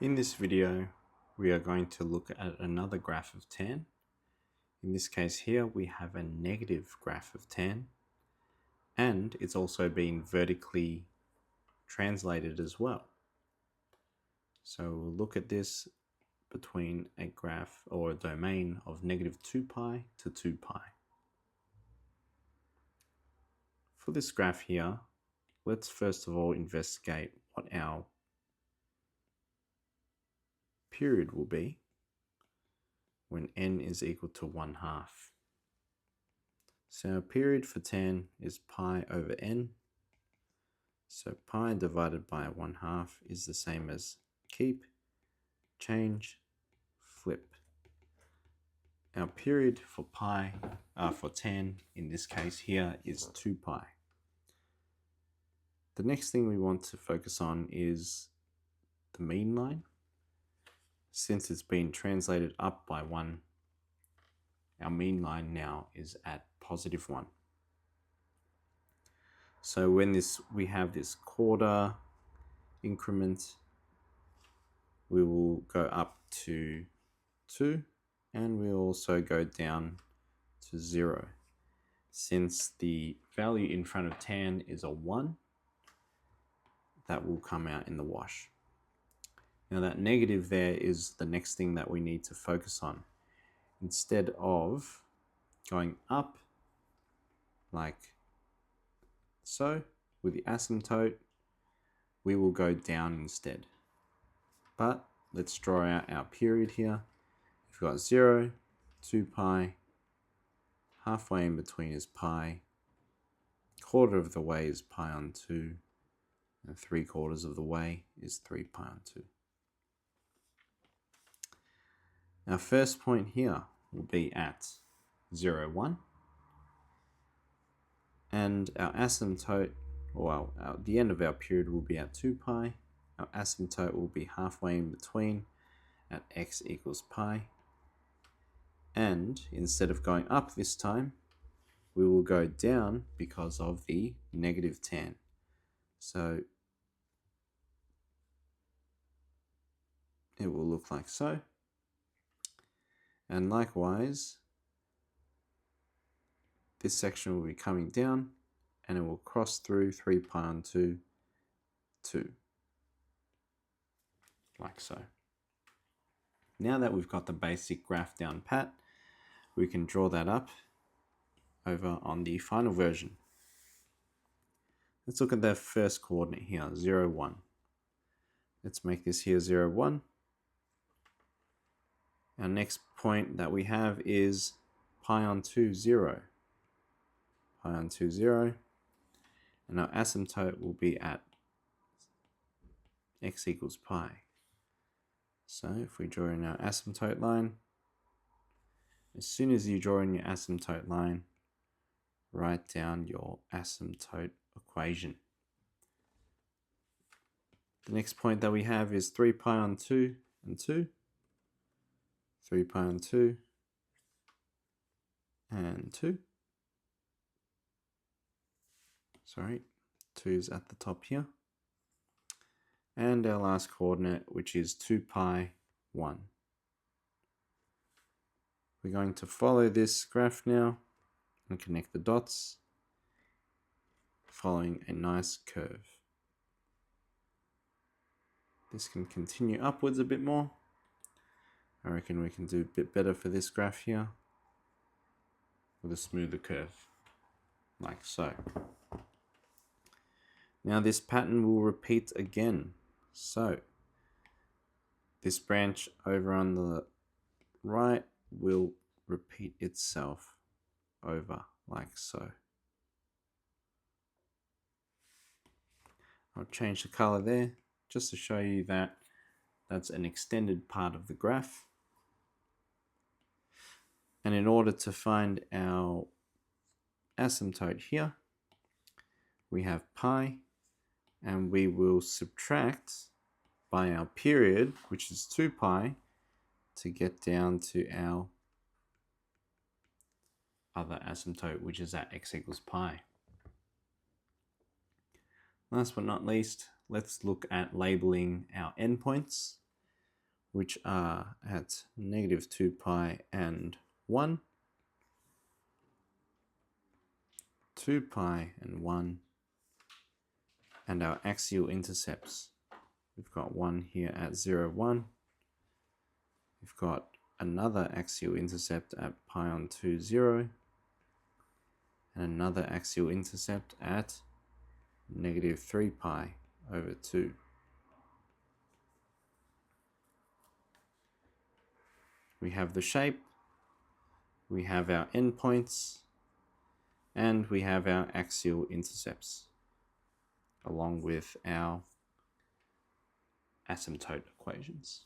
In this video, we are going to look at another graph of tan. In this case here, we have a negative graph of tan, and it's also been vertically translated as well. So we'll look at this between a graph or a domain of negative 2 pi to 2 pi. For this graph here, let's first of all investigate what our period will be when n is equal to 1/2. So our period for tan is pi over n. So pi divided by 1/2 is the same as keep, change, flip. Our period for for tan in this case here is 2 pi. The next thing we want to focus on is the mean line. Since it's been translated up by 1, our mean line now is at +1. So when we have this quarter increment, we will go up to 2, and we'll also go down to 0. Since the value in front of tan is a 1, that will come out in the wash. Now that negative there is the next thing that we need to focus on. Instead of going up like so with the asymptote, we will go down instead. But let's draw out our period here. We've got 0, 2 pi, halfway in between is pi, quarter of the way is pi on 2, and 3/4 of the way is 3 pi on 2. Our first point here will be at 0, 1, and our asymptote, the end of our period will be at 2 pi. Our asymptote will be halfway in between at x equals pi. And instead of going up this time, we will go down because of the negative tan. So it will look like so. And likewise, this section will be coming down, and it will cross through 3 pi on 2, 2. Like so. Now that we've got the basic graph down pat, we can draw that up over on the final version. Let's look at the first coordinate here, 0, 1. Let's make this here 0, 1. Our next point that we have is pi on 2, 0. Pi on 2, 0. And our asymptote will be at x equals pi. So if we draw in our asymptote line, as soon as you draw in your asymptote line, write down your asymptote equation. The next point that we have is 3 pi on 2 and 2. 3 pi on 2 and 2. Sorry, 2 is at the top here. And our last coordinate, which is 2 pi, 1. We're going to follow this graph now and connect the dots, following a nice curve. This can continue upwards a bit more. I reckon we can do a bit better for this graph here with a smoother curve, like so. Now this pattern will repeat again. So this branch over on the right will repeat itself over like so. I'll change the color there just to show you that that's an extended part of the graph. And in order to find our asymptote here, we have pi, and we will subtract by our period, which is 2 pi, to get down to our other asymptote, which is at x equals pi. Last but not least, let's look at labeling our endpoints. which are at negative 2 pi and 1, 2 pi and 1, and our axial intercepts. We've got one here at 0, 1. We've got another axial intercept at pi on 2, 0, and another axial intercept at negative 3 pi over 2. We have the shape, we have our endpoints, and we have our axial intercepts, along with our asymptote equations.